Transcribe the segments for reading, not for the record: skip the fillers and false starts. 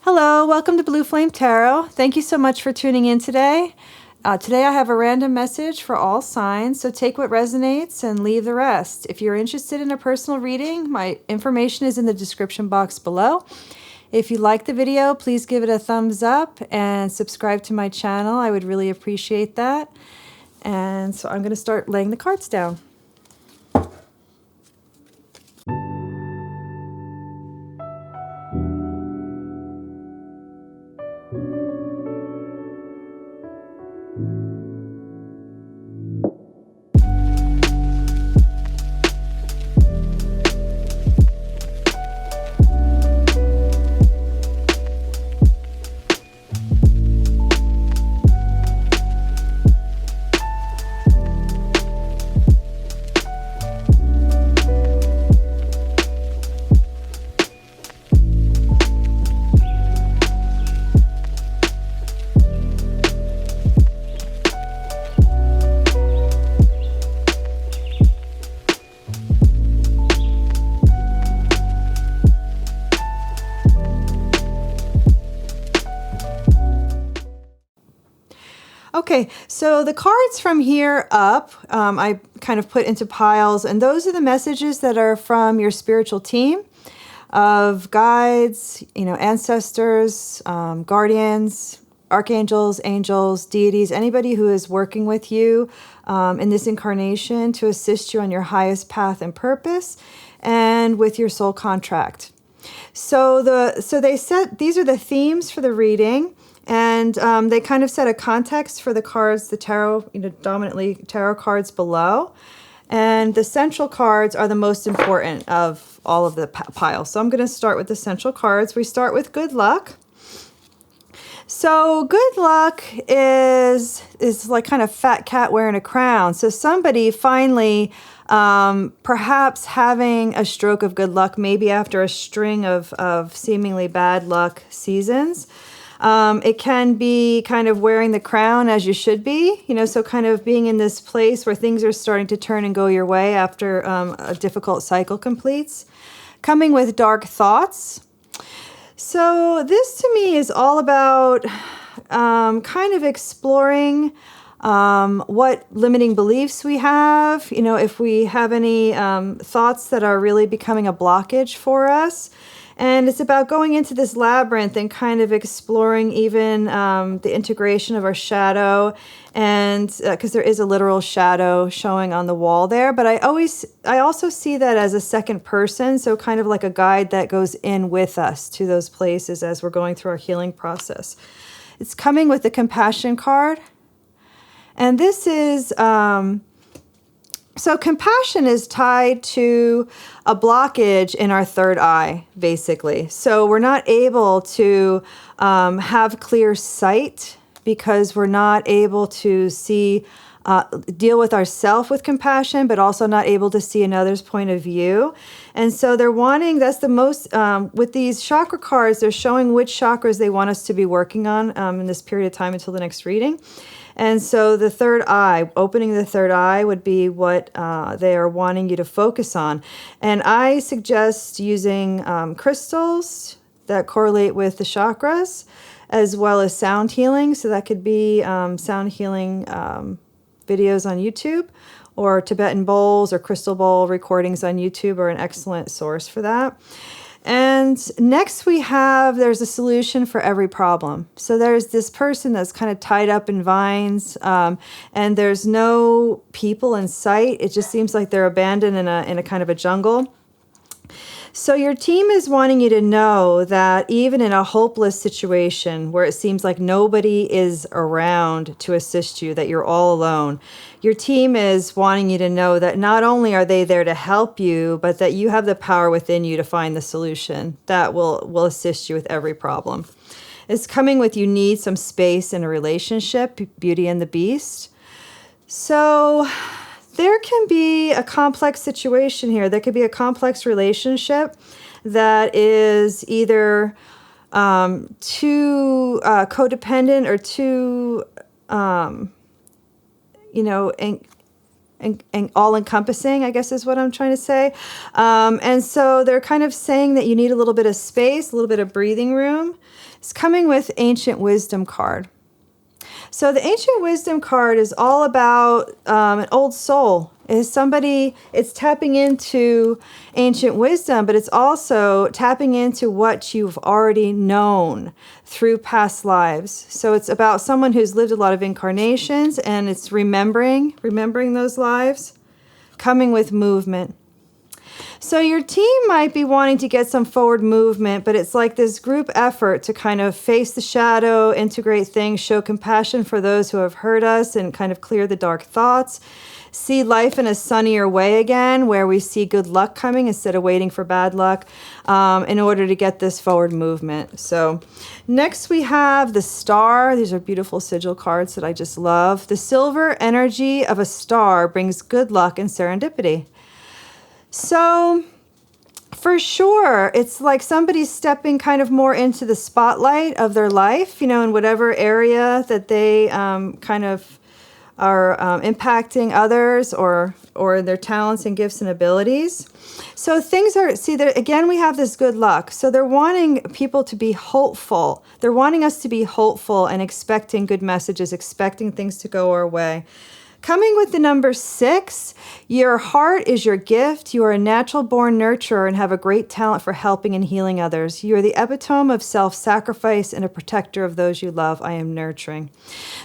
Hello, welcome to Blue Flame Tarot. Thank you so much for tuning in today. Today I have a random message for all signs, so take what resonates and leave the rest. If you're interested in a personal reading, my information is in the description box below. If you like the video, please give it a thumbs up and subscribe to my channel. I would really appreciate that. And so I'm going to start laying the cards down. Okay, so the cards from here up, I kind of put into piles, and those are the messages that are from your spiritual team of guides, ancestors, guardians, archangels, angels, deities, anybody who is working with you in this incarnation to assist you on your highest path and purpose and with your soul contract. So they said these are the themes for the reading. And they kind of set a context for the cards, the tarot, dominantly tarot cards below. And the central cards are the most important of all of the piles. So I'm going to start with the central cards. We start with good luck. So good luck is like kind of fat cat wearing a crown. So somebody finally perhaps having a stroke of good luck, maybe after a string of seemingly bad luck seasons. It can be kind of wearing the crown as you should be, so kind of being in this place where things are starting to turn and go your way after a difficult cycle completes. Coming with dark thoughts. So this to me is all about kind of exploring what limiting beliefs we have, if we have any thoughts that are really becoming a blockage for us. And it's about going into this labyrinth and kind of exploring even the integration of our shadow, and because there is a literal shadow showing on the wall there. But I also see that as a second person, so kind of like a guide that goes in with us to those places as we're going through our healing process. It's coming with the compassion card. And this is... So compassion is tied to a blockage in our third eye, basically. So we're not able to have clear sight because we're not able to see, deal with ourselves with compassion, but also not able to see another's point of view. And so they're wanting, that's the most, with these chakra cards, they're showing which chakras they want us to be working on in this period of time until the next reading. And so the third eye, opening the third eye would be what they are wanting you to focus on. And I suggest using crystals that correlate with the chakras, as well as sound healing. So that could be sound healing videos on YouTube, or Tibetan bowls or crystal bowl recordings on YouTube are an excellent source for that. And next there's a solution for every problem. So there's this person that's kind of tied up in vines, and there's no people in sight. It just seems like they're abandoned in a kind of a jungle. So your team is wanting you to know that even in a hopeless situation where it seems like nobody is around to assist you, that you're all alone, your team is wanting you to know that not only are they there to help you, but that you have the power within you to find the solution that will assist you with every problem. It's coming with you need some space in a relationship, Beauty and the Beast. So there can be a complex situation here. There could be a complex relationship that is either too codependent or too, and all-encompassing, I guess is what I'm trying to say. And so they're kind of saying that you need a little bit of space, a little bit of breathing room. It's coming with Ancient Wisdom card. So the Ancient Wisdom card is all about an old soul. It's tapping into ancient wisdom, but it's also tapping into what you've already known through past lives. So it's about someone who's lived a lot of incarnations, and it's remembering those lives, coming with movement. So your team might be wanting to get some forward movement, but it's like this group effort to kind of face the shadow, integrate things, show compassion for those who have hurt us, and kind of clear the dark thoughts. See life in a sunnier way again, where we see good luck coming instead of waiting for bad luck, in order to get this forward movement. So next we have the star. These are beautiful sigil cards that I just love. The silver energy of a star brings good luck and serendipity. So for sure, it's like somebody's stepping kind of more into the spotlight of their life, in whatever area that they kind of are impacting others or their talents and gifts and abilities. So again, we have this good luck. So they're wanting people to be hopeful. They're wanting us to be hopeful and expecting good messages, expecting things to go our way. Coming with the number 6, your heart is your gift. You are a natural-born nurturer and have a great talent for helping and healing others. You are the epitome of self-sacrifice and a protector of those you love. I am nurturing.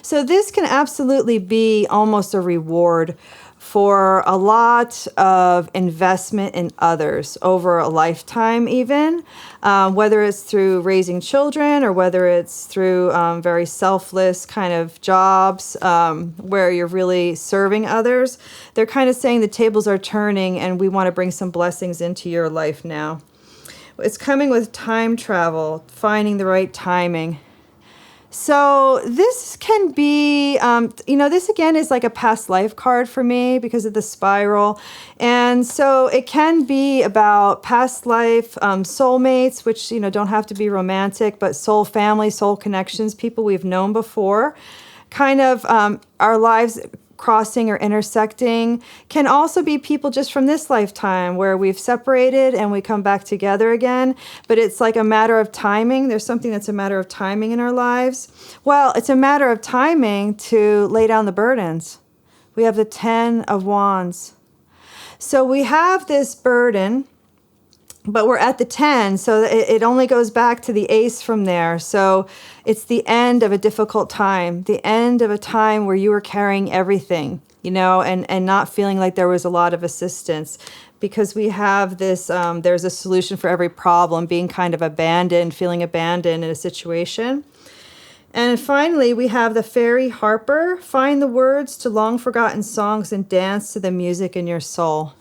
So this can absolutely be almost a reward for a lot of investment in others over a lifetime even, whether it's through raising children or whether it's through very selfless kind of jobs where you're really serving others. They're kind of saying the tables are turning and we want to bring some blessings into your life now. It's coming with time travel, finding the right timing. So this can be, this again is like a past life card for me because of the spiral. And so it can be about past life soulmates, which, don't have to be romantic, but soul family, soul connections, people we've known before, kind of our lives crossing or intersecting. Can also be people just from this lifetime where we've separated and we come back together again, but it's like a matter of timing. There's something that's a matter of timing in our lives. Well, it's a matter of timing to lay down the burdens. We have the 10 of Wands. So we have this burden, but we're at the 10, so it only goes back to the ace from there. So it's the end of a difficult time, the end of a time where you were carrying everything, and not feeling like there was a lot of assistance. Because we have this, there's a solution for every problem, being kind of abandoned, feeling abandoned in a situation. And finally, we have the fairy harper. Find the words to long-forgotten songs and dance to the music in your soul.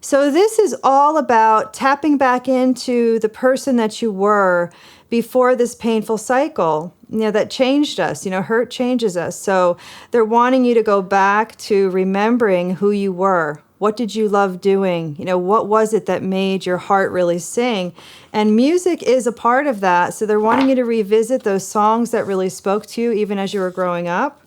So this is all about tapping back into the person that you were before this painful cycle, that changed us. Hurt changes us. So they're wanting you to go back to remembering who you were. What did you love doing? What was it that made your heart really sing? And music is a part of that. So they're wanting you to revisit those songs that really spoke to you even as you were growing up.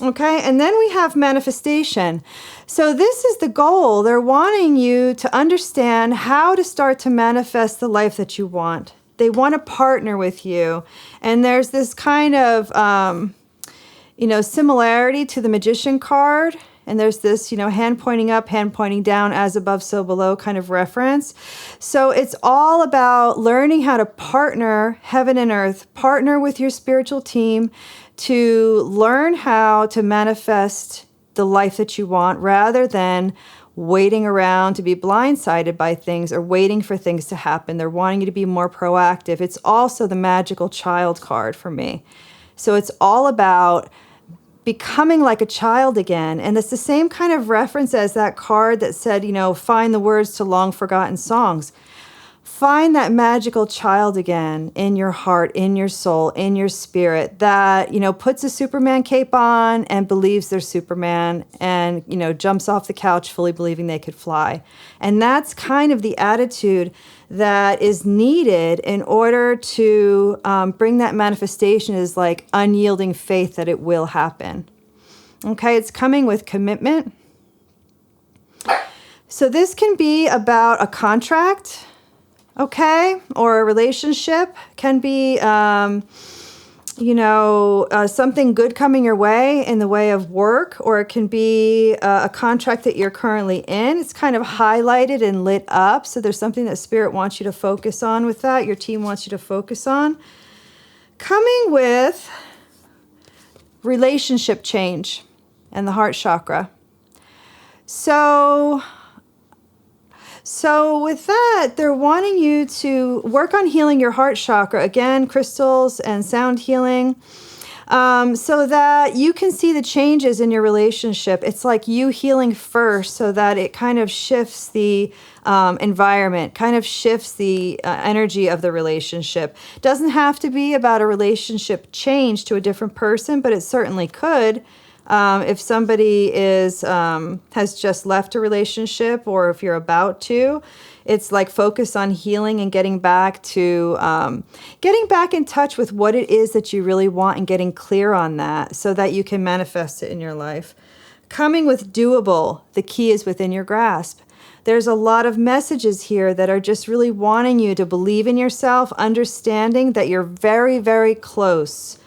Okay, and then we have manifestation. So this is the goal. They're wanting you to understand how to start to manifest the life that you want. They want to partner with you. And there's this kind of, similarity to the magician card. And there's this, hand pointing up, hand pointing down, as above, so below kind of reference. So it's all about learning how to partner heaven and earth, partner with your spiritual team to learn how to manifest the life that you want rather than waiting around to be blindsided by things or waiting for things to happen. They're wanting you to be more proactive. It's also the magical child card for me. So it's all about becoming like a child again. And it's the same kind of reference as that card that said, find the words to long forgotten songs. Find that magical child again in your heart, in your soul, in your spirit that, puts a Superman cape on and believes they're Superman and, jumps off the couch fully believing they could fly. And that's kind of the attitude that is needed in order to bring that manifestation, is like unyielding faith that it will happen. Okay, it's coming with commitment. So this can be about a contract, okay, or a relationship. Can be, something good coming your way in the way of work, or it can be a contract that you're currently in. It's kind of highlighted and lit up. So there's something that Spirit wants you to focus on with that. Your team wants you to focus on. Coming with relationship change and the heart chakra. So with that, they're wanting you to work on healing your heart chakra. Again, crystals and sound healing, so that you can see the changes in your relationship. It's like you healing first so that it kind of shifts the environment, kind of shifts the energy of the relationship. Doesn't have to be about a relationship change to a different person, but it certainly could. If somebody has just left a relationship, or if you're about to, it's like focus on healing and getting back in touch with what it is that you really want and getting clear on that so that you can manifest it in your life. Coming with doable, the key is within your grasp. There's a lot of messages here that are just really wanting you to believe in yourself, understanding that you're very, very close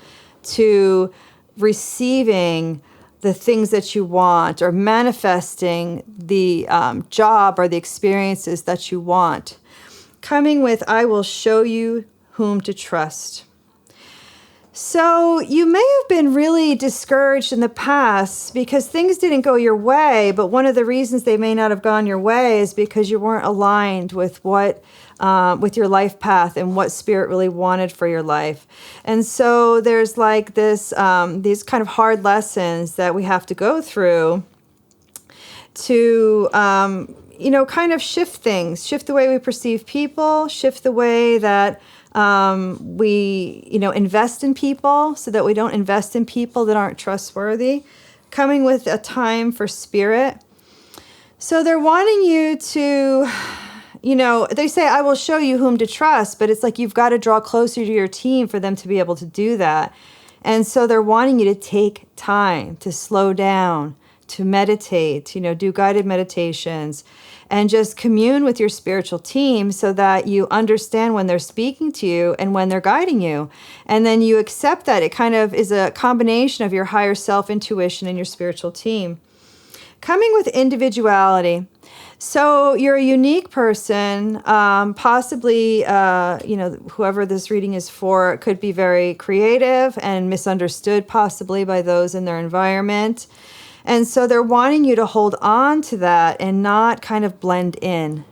to receiving the things that you want, or manifesting the job or the experiences that you want. Coming with, I will show you whom to trust. So you may have been really discouraged in the past because things didn't go your way, but one of the reasons they may not have gone your way is because you weren't aligned with with your life path and what Spirit really wanted for your life. And so there's like these kind of hard lessons that we have to go through to, kind of shift things, shift the way we perceive people, shift the way that we, invest in people, so that we don't invest in people that aren't trustworthy. Coming with a time for Spirit. So they're wanting you to, they say, I will show you whom to trust, but it's like you've got to draw closer to your team for them to be able to do that. And so they're wanting you to take time to slow down, to meditate, do guided meditations, and just commune with your spiritual team so that you understand when they're speaking to you and when they're guiding you. And then you accept that it kind of is a combination of your higher self intuition and your spiritual team. Coming with individuality. So you're a unique person, possibly, whoever this reading is for could be very creative and misunderstood possibly by those in their environment. And so they're wanting you to hold on to that and not kind of blend in.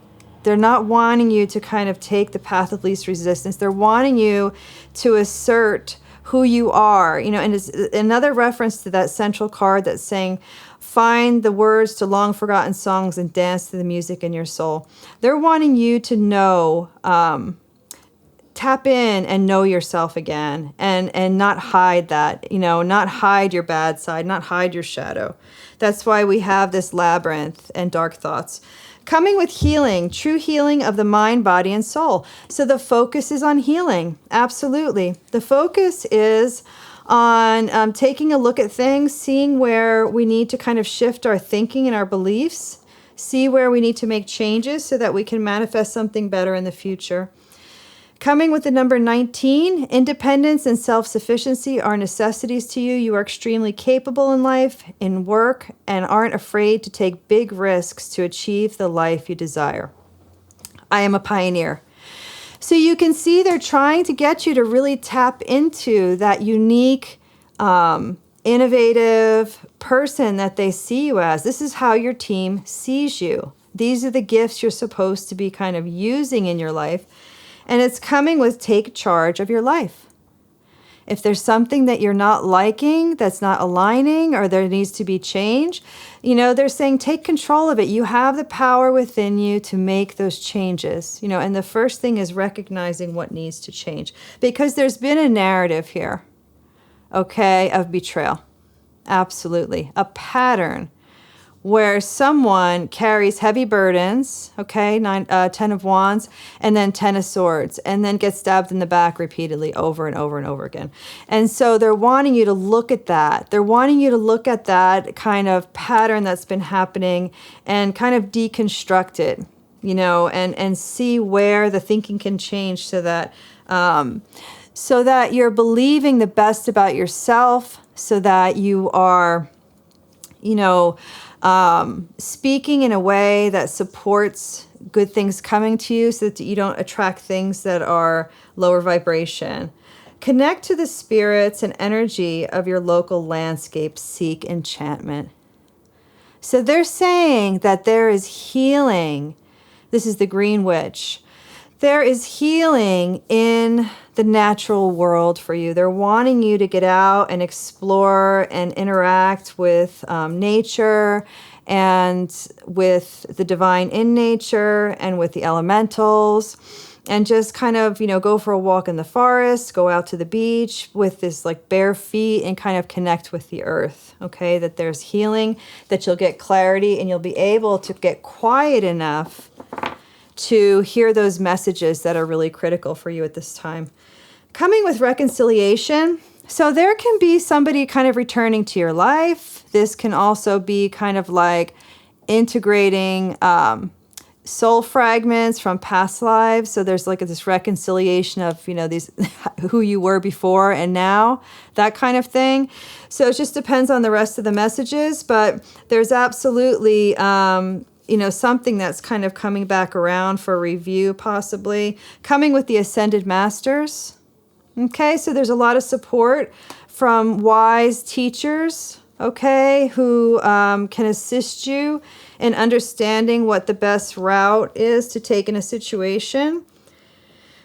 They're not wanting you to kind of take the path of least resistance. They're wanting you to assert who you are, and it's another reference to that central card that's saying, find the words to long forgotten songs and dance to the music in your soul. They're wanting you to know, tap in and know yourself again, and not hide that, not hide your bad side, not hide your shadow. That's why we have this labyrinth and dark thoughts. Coming with healing, true healing of the mind, body, and soul. So the focus is on healing. Absolutely. The focus is on taking a look at things, seeing where we need to kind of shift our thinking and our beliefs, see where we need to make changes so that we can manifest something better in the future. Coming with the number 19, independence and self-sufficiency are necessities to you. You are extremely capable in life, in work, and aren't afraid to take big risks to achieve the life you desire. I am a pioneer. So you can see they're trying to get you to really tap into that unique, innovative person that they see you as. This is how your team sees you. These are the gifts you're supposed to be kind of using in your life. And it's coming with take charge of your life. If there's something that you're not liking, that's not aligning, or there needs to be change, they're saying take control of it. You have the power within you to make those changes, and the first thing is recognizing what needs to change, because there's been a narrative here, okay, of betrayal. Absolutely. A pattern where someone carries heavy burdens, okay, 10 of wands, and then 10 of swords, and then gets stabbed in the back repeatedly over and over and over again. And so they're wanting you to look at that. They're wanting you to look at that kind of pattern that's been happening and kind of deconstruct it, and see where the thinking can change so that you're believing the best about yourself, so that you are, speaking in a way that supports good things coming to you, so that you don't attract things that are lower vibration. Connect to the spirits and energy of your local landscape. Seek enchantment. So they're saying that there is healing. This is the Green Witch. There is healing in the natural world for you. They're wanting you to get out and explore and interact with nature and with the divine in nature and with the elementals, and just kind of, go for a walk in the forest, go out to the beach with this like bare feet and kind of connect with the earth, okay? That there's healing, that you'll get clarity, and you'll be able to get quiet enough to hear those messages that are really critical for you at this time. Coming with reconciliation. So there can be somebody kind of returning to your life. This can also be kind of like integrating soul fragments from past lives. So there's like this reconciliation of, these who you were before and now, that kind of thing. So it just depends on the rest of the messages, but there's absolutely something that's kind of coming back around for review, possibly. Coming with the Ascended Masters. Okay, so there's a lot of support from wise teachers, okay, who can assist you in understanding what the best route is to take in a situation.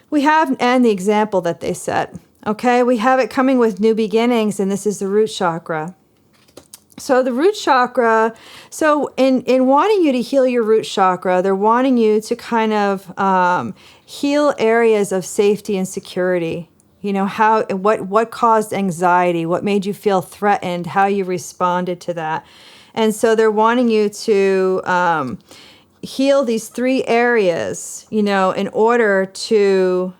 We have, and the example that they set, okay, we have it coming with new beginnings, and this is the root chakra. So the root chakra, so in wanting you to heal your root chakra, they're wanting you to kind of heal areas of safety and security. What caused anxiety, what made you feel threatened, how you responded to that. And so they're wanting you to heal these 3 areas, in order to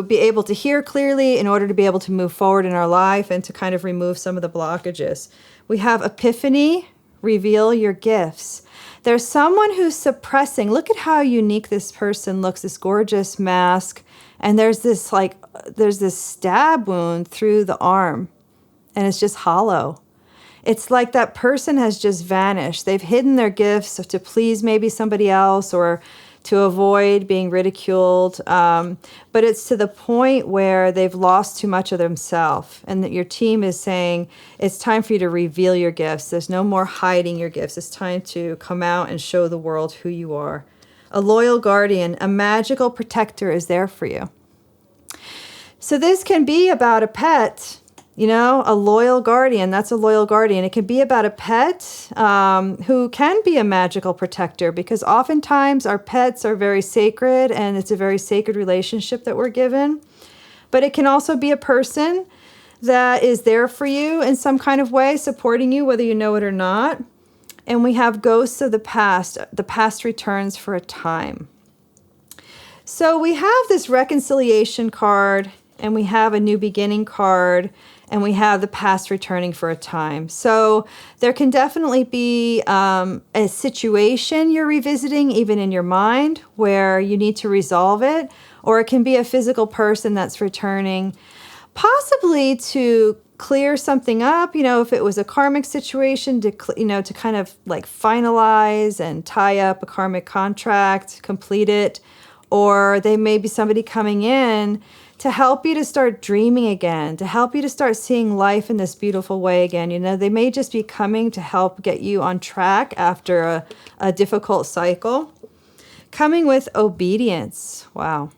be able to hear clearly, in order to be able to move forward in our life, and to kind of remove some of the blockages. We have Epiphany, reveal your gifts. There's someone who's suppressing. Look at how unique this person looks, this gorgeous mask. And there's this stab wound through the arm, and it's just hollow. It's like that person has just vanished. They've hidden their gifts to please maybe somebody else or to avoid being ridiculed. But it's to the point where they've lost too much of themselves, and that your team is saying, it's time for you to reveal your gifts. There's no more hiding your gifts. It's time to come out and show the world who you are. A loyal guardian, a magical protector is there for you. So this can be about a pet, a loyal guardian. That's a loyal guardian. It can be about a pet who can be a magical protector, because oftentimes our pets are very sacred, and it's a very sacred relationship that we're given. But it can also be a person that is there for you in some kind of way, supporting you, whether you know it or not. And we have ghosts of the past. The past returns for a time. So we have this reconciliation card, and we have a new beginning card, and we have the past returning for a time. So there can definitely be a situation you're revisiting, even in your mind, where you need to resolve it. Or it can be a physical person that's returning, possibly to clear something up, if it was a karmic situation, to kind of like finalize and tie up a karmic contract, complete it. Or they may be somebody coming in to help you to start dreaming again, to help you to start seeing life in this beautiful way again. They may just be coming to help get you on track after a difficult cycle. Coming with obedience. Wow.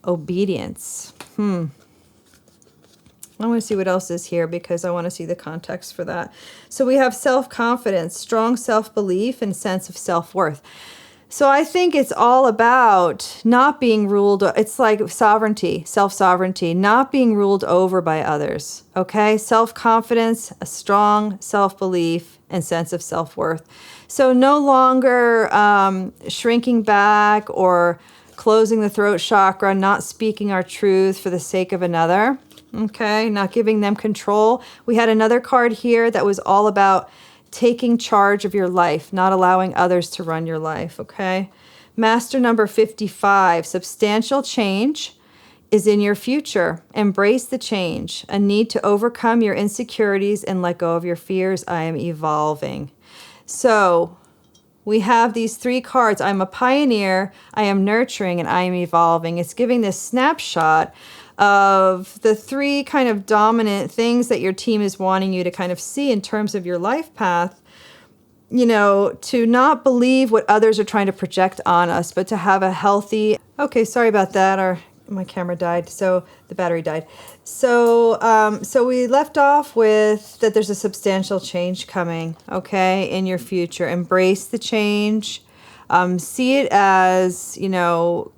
Obedience. I want to see what else is here, because I want to see the context for that. So we have self-confidence, strong self-belief, and sense of self-worth. So I think it's all about not being ruled. It's like sovereignty, self-sovereignty, not being ruled over by others. Okay. Self-confidence, a strong self-belief, and sense of self-worth. So no longer shrinking back or closing the throat chakra, not speaking our truth for the sake of another. Okay. Not giving them control. We had another card here that was all about taking charge of your life, not allowing others to run your life, okay? Master number 55, substantial change is in your future. Embrace the change. A need to overcome your insecurities and let go of your fears. I am evolving. So we have these 3 cards. I'm a pioneer, I am nurturing, and I am evolving. It's giving this snapshot of the 3 kind of dominant things that your team is wanting you to kind of see in terms of your life path, to not believe what others are trying to project on us, but to have a healthy, okay, sorry about that, my camera died, so the battery died. So we left off with that there's a substantial change coming, okay, in your future. Embrace the change. See it as,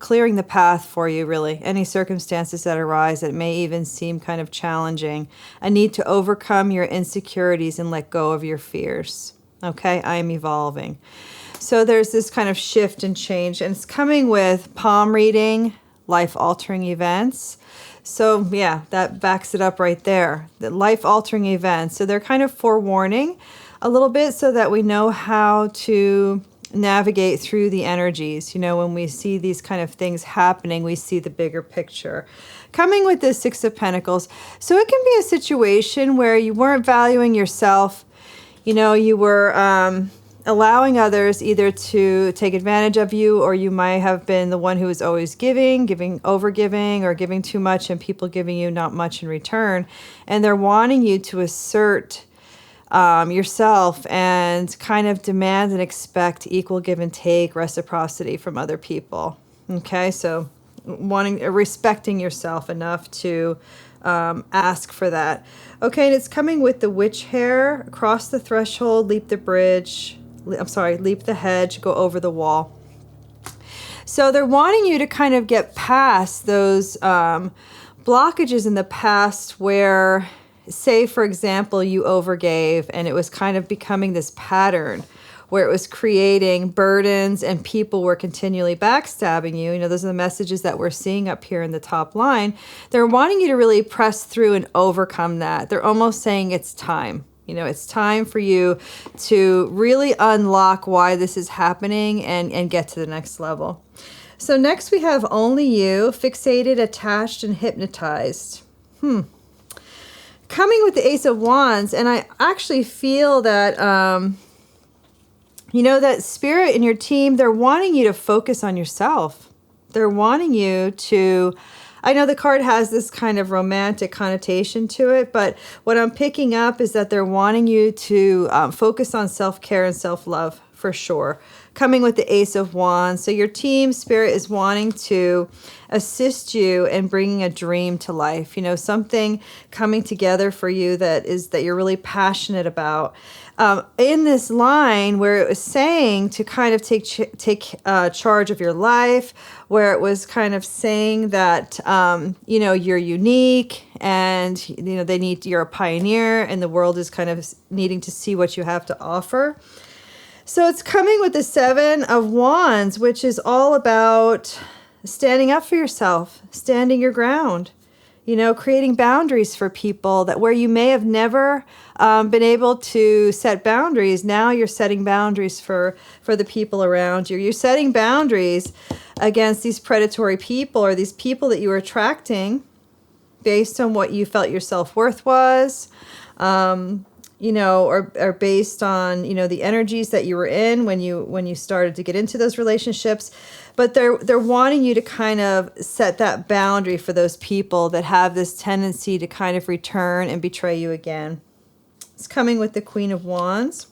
clearing the path for you, really. Any circumstances that arise that may even seem kind of challenging. A need to overcome your insecurities and let go of your fears. Okay, I am evolving. So there's this kind of shift and change, and it's coming with palm reading, life-altering events. So yeah, that backs it up right there. The life-altering events. So they're kind of forewarning a little bit so that we know how to navigate through the energies. When we see these kind of things happening, we see the bigger picture. Coming with the 6 of Pentacles. So it can be a situation where you weren't valuing yourself. You were allowing others either to take advantage of you, or you might have been the one who was always giving, overgiving, or giving too much and people giving you not much in return. And they're wanting you to assert yourself and kind of demand and expect equal give and take, reciprocity from other people. Okay, so respecting yourself enough to ask for that. Okay, and it's coming with the witch hair. Cross the threshold, leap the hedge, go over the wall. So they're wanting you to kind of get past those blockages in the past where, say, for example, you overgave and it was kind of becoming this pattern where it was creating burdens and people were continually backstabbing you. Those are the messages that we're seeing up here in the top line. They're wanting you to really press through and overcome that. They're almost saying it's time. It's time for you to really unlock why this is happening and get to the next level. So next we have only you, fixated, attached, and hypnotized. Coming with the Ace of Wands, and I actually feel that, that spirit in your team, they're wanting you to focus on yourself. They're wanting you to, I know the card has this kind of romantic connotation to it, but what I'm picking up is that they're wanting you to focus on self-care and self-love for sure. Coming with the Ace of Wands. So your team spirit is wanting to assist you in bringing a dream to life. Something coming together for you that you're really passionate about. In this line where it was saying to kind of take charge of your life, where it was kind of saying that, you're unique and, you're a pioneer and the world is kind of needing to see what you have to offer. So it's coming with the 7 of Wands, which is all about standing up for yourself, standing your ground, creating boundaries for people that where you may have never been able to set boundaries. Now you're setting boundaries for the people around you. You're setting boundaries against these predatory people or these people that you were attracting based on what you felt your self-worth was. Or based on, the energies that you were in when you started to get into those relationships. But they're wanting you to kind of set that boundary for those people that have this tendency to kind of return and betray you again. It's coming with the Queen of Wands.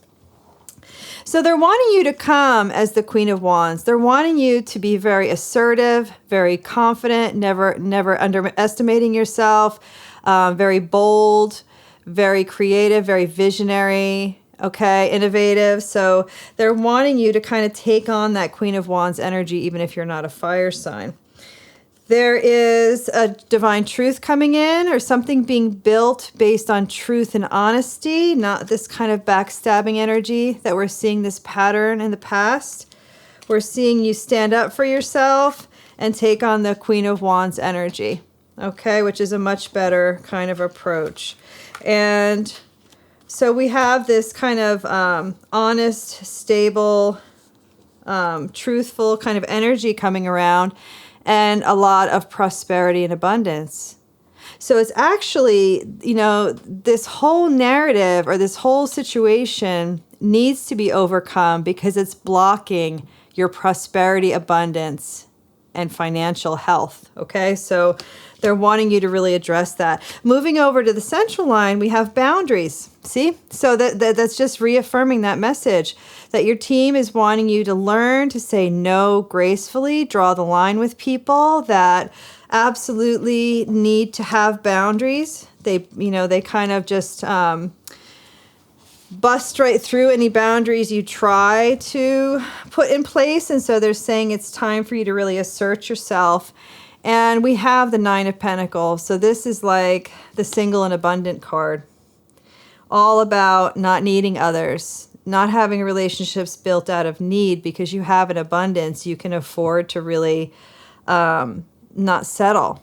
So they're wanting you to come as the Queen of Wands. They're wanting you to be very assertive, very confident, never underestimating yourself, very bold, very creative, very visionary, Okay, innovative. So they're wanting you to kind of take on that Queen of Wands energy, even if you're not a fire sign. There is a divine truth coming in, or something being built based on truth and honesty, not this kind of backstabbing energy that we're seeing this pattern in the past. We're seeing you stand up for yourself and take on the Queen of Wands energy, okay, which is a much better kind of approach. And so we have this kind of honest, stable, truthful kind of energy coming around, and a lot of prosperity and abundance. So it's actually, this whole narrative or this whole situation needs to be overcome because it's blocking your prosperity, abundance, and financial health. Okay, so they're wanting you to really address that. Moving over to the central line, we have boundaries. See? So that's just reaffirming that message that your team is wanting you to learn to say no gracefully, draw the line with people that absolutely need to have boundaries. They kind of just bust right through any boundaries you try to put in place. And so they're saying it's time for you to really assert yourself. And we have the Nine of Pentacles. So this is like the single and abundant card. All about not needing others, not having relationships built out of need, because you have an abundance. You can afford to really not settle.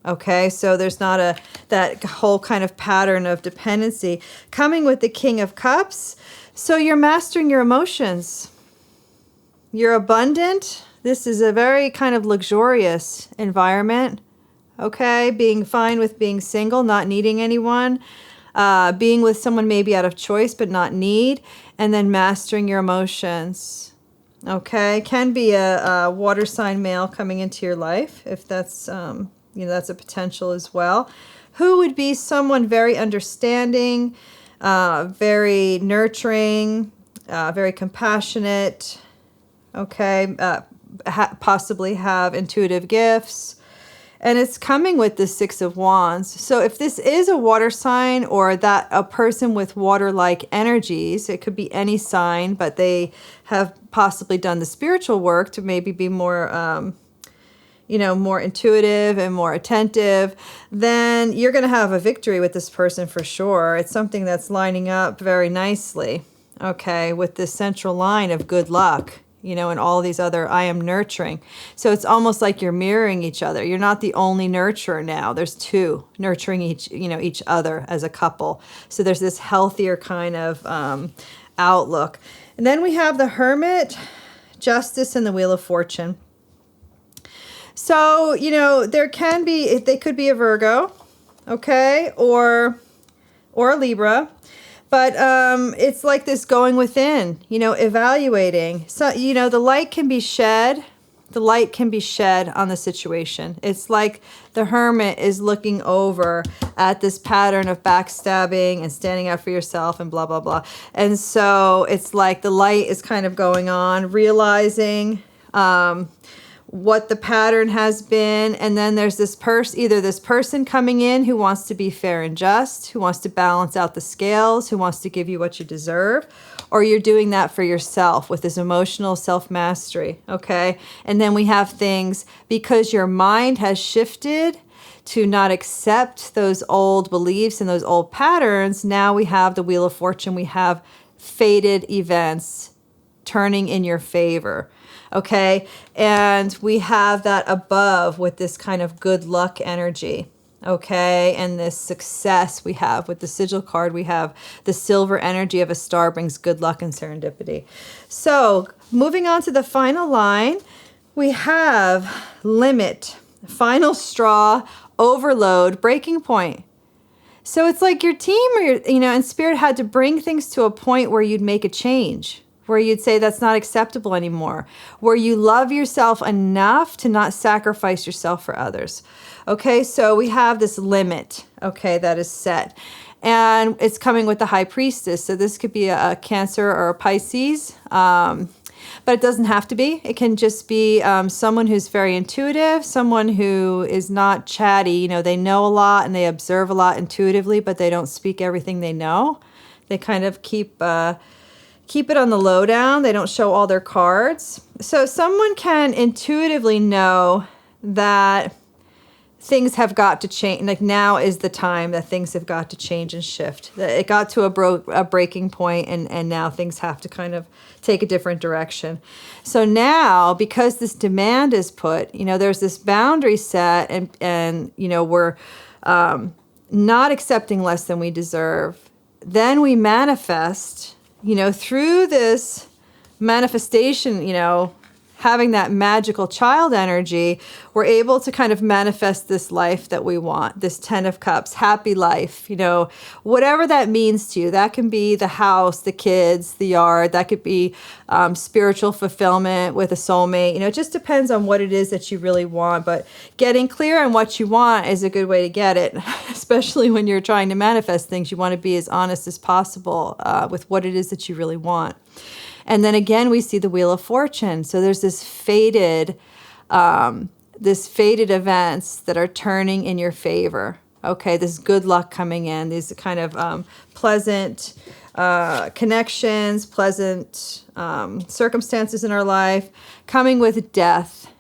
Okay, so there's not that whole kind of pattern of dependency. Coming with the King of Cups, so you're mastering your emotions. You're abundant. This is a very kind of luxurious environment. Okay, being fine with being single, not needing anyone, being with someone maybe out of choice but not need, and then mastering your emotions. Okay, can be a water sign male coming into your life if that's that's a potential as well. Who would be someone very understanding, very nurturing, very compassionate, okay, possibly have intuitive gifts. And it's coming with the Six of Wands. So if this is a water sign, or that a person with water-like energies, it could be any sign, but they have possibly done the spiritual work to maybe be more more intuitive and more attentive, then you're going to have a victory with this person for sure. It's something that's lining up very nicely, okay, with this central line of good luck, and all these other I am nurturing. So it's almost like you're mirroring each other. You're not the only nurturer now. There's two nurturing each other as a couple. So there's this healthier kind of outlook. And then we have the Hermit, Justice, and the Wheel of Fortune. So, they could be a Virgo, okay, or a Libra, but it's like this going within, evaluating. So, the light can be shed. The light can be shed on the situation. It's like the Hermit is looking over at this pattern of backstabbing and standing up for yourself and blah, blah, blah. And so it's like the light is kind of going on, realizing what the pattern has been, and then there's this either this person coming in who wants to be fair and just, who wants to balance out the scales, who wants to give you what you deserve, or you're doing that for yourself with this emotional self-mastery, okay? And then we have things, because your mind has shifted to not accept those old beliefs and those old patterns, now we have the Wheel of Fortune, we have fated events turning in your favor. Okay, and we have that above with this kind of good luck energy, okay, and this success we have with the Sigil card. We have the silver energy of a star brings good luck and serendipity. So moving on to the final line, we have limit, final straw, overload, breaking point. So it's like your team or and Spirit had to bring things to a point where you'd make a change, where you'd say that's not acceptable anymore, where you love yourself enough to not sacrifice yourself for others. Okay, so we have this limit, okay, that is set. And it's coming with the High Priestess. So this could be a Cancer or a Pisces, but it doesn't have to be. It can just be someone who's very intuitive, someone who is not chatty. They know a lot and they observe a lot intuitively, but they don't speak everything they know. They kind of keep it on the lowdown. They don't show all their cards. So someone can intuitively know that things have got to change. Like now is the time that things have got to change and shift. That it got to a breaking point, and now things have to kind of take a different direction. So now, because this demand is put, there's this boundary set, and we're not accepting less than we deserve. Then we manifest, through this manifestation, having that magical child energy, we're able to kind of manifest this life that we want, this 10 of Cups, happy life, whatever that means to you. That can be the house, the kids, the yard. That could be spiritual fulfillment with a soulmate. It just depends on what it is that you really want. But getting clear on what you want is a good way to get it, especially when you're trying to manifest things. You want to be as honest as possible with what it is that you really want. And then again, we see the Wheel of Fortune. So there's this fated events that are turning in your favor. Okay, this good luck coming in, these kind of pleasant connections, pleasant circumstances in our life, coming with death.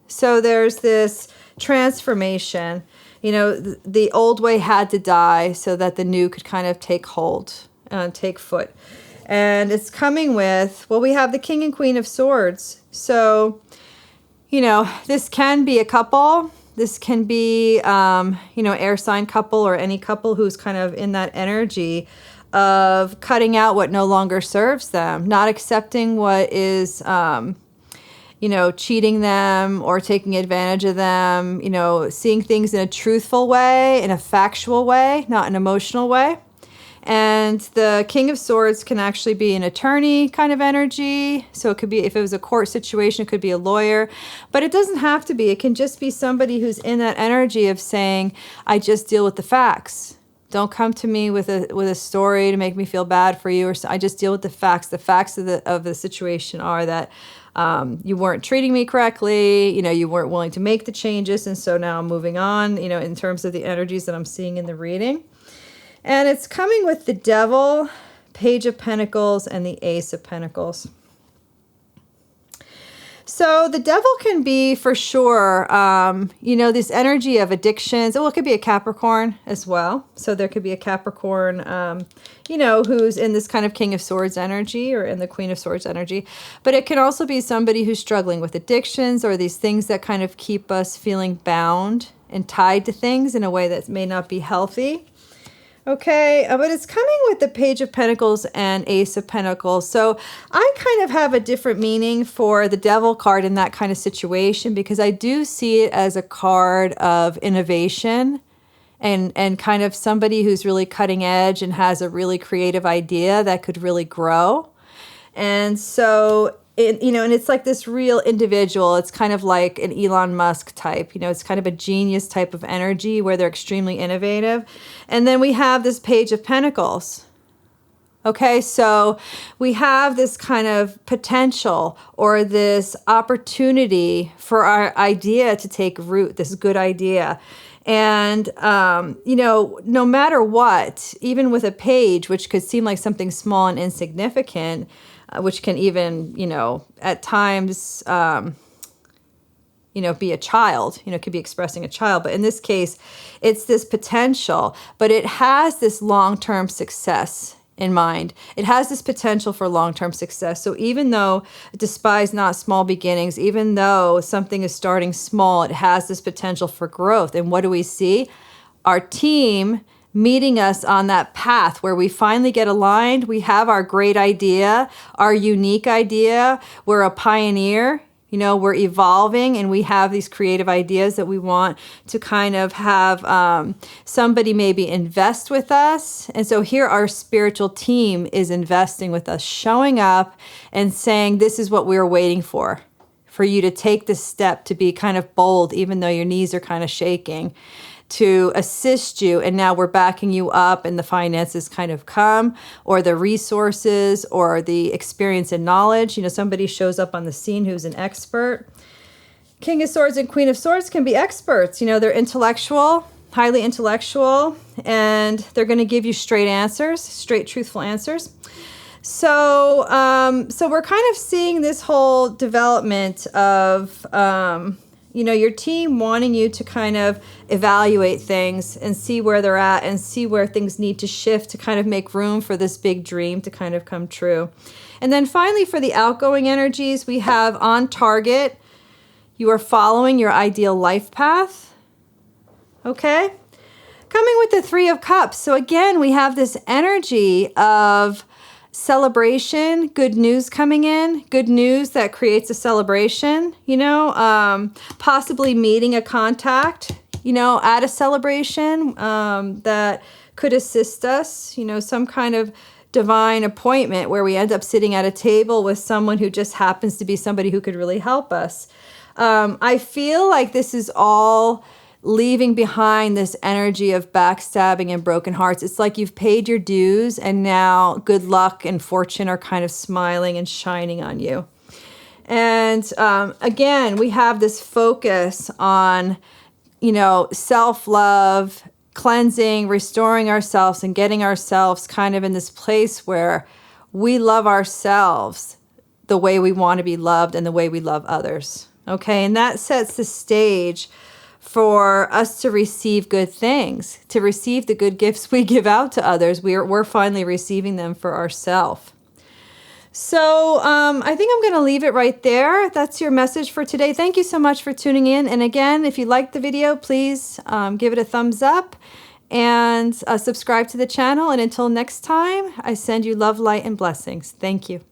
So there's this transformation. The old way had to die so that the new could kind of take hold, take foot. And it's coming with, we have the King and Queen of Swords. So, this can be a couple. This can be, air sign couple or any couple who's kind of in that energy of cutting out what no longer serves them, not accepting what is, cheating them or taking advantage of them, seeing things in a truthful way, in a factual way, not an emotional way. And the King of Swords can actually be an attorney kind of energy. So it could be, if it was a court situation, it could be a lawyer. But it doesn't have to be. It can just be somebody who's in that energy of saying, I just deal with the facts. Don't come to me with a story to make me feel bad for you. Or I just deal with the facts. The facts of the situation are that you weren't treating me correctly. You weren't willing to make the changes. And so now I'm moving on, in terms of the energies that I'm seeing in the reading. And it's coming with the Devil, Page of Pentacles, and the Ace of Pentacles. So the Devil can be, for sure, this energy of addictions. Well, it could be a Capricorn as well. So there could be a Capricorn, who's in this kind of King of Swords energy or in the Queen of Swords energy. But it can also be somebody who's struggling with addictions or these things that kind of keep us feeling bound and tied to things in a way that may not be healthy. Okay, but it's coming with the Page of Pentacles and Ace of Pentacles. So I kind of have a different meaning for the Devil card in that kind of situation, because I do see it as a card of innovation and kind of somebody who's really cutting edge and has a really creative idea that could really grow. And so and it's like this real individual. It's kind of like an Elon Musk type. It's kind of a genius type of energy where they're extremely innovative. And then we have this Page of Pentacles. Okay, so we have this kind of potential or this opportunity for our idea to take root, this good idea. And, no matter what, even with a page, which could seem like something small and insignificant, which can even, at times, be a child, could be expressing a child. But in this case, it's this potential, but it has this long-term success in mind. It has this potential for long-term success. So even though despise not small beginnings, even though something is starting small, it has this potential for growth. And what do we see? Our team meeting us on that path where we finally get aligned. We have our great idea, our unique idea. We're a pioneer. We're evolving, and we have these creative ideas that we want to kind of have somebody maybe invest with us. And so here our spiritual team is investing with us, showing up and saying, this is what we're waiting for you to take this step, to be kind of bold, even though your knees are kind of shaking, to assist you. And now we're backing you up, and the finances kind of come, or the resources, or the experience and knowledge. Somebody shows up on the scene who's an expert. King of Swords and Queen of Swords can be experts. They're intellectual. highly intellectual, and they're going to give you straight answers, straight, truthful answers. So, so we're kind of seeing this whole development of, you know, your team wanting you to kind of evaluate things and see where they're at and see where things need to shift to kind of make room for this big dream to kind of come true. And then finally, for the outgoing energies, we have on target. You are following your ideal life path. Okay? Coming with the Three of Cups. So again, we have this energy of celebration, good news coming in, good news that creates a celebration, you know, possibly meeting a contact, you know, at a celebration that could assist us, you know, some kind of divine appointment where we end up sitting at a table with someone who just happens to be somebody who could really help us. I feel like this is all leaving behind this energy of backstabbing and broken hearts. It's like you've paid your dues and now good luck and fortune are kind of smiling and shining on you. And again, we have this focus on, you know, self-love, cleansing, restoring ourselves, and getting ourselves kind of in this place where we love ourselves the way we want to be loved and the way we love others. Okay, and that sets the stage for us to receive good things, to receive the good gifts we give out to others. We're finally receiving them for ourselves. So I think I'm going to leave it right there. That's your message for today. Thank you so much for tuning in. And again, if you liked the video, please give it a thumbs up and subscribe to the channel. And until next time, I send you love, light, and blessings. Thank you.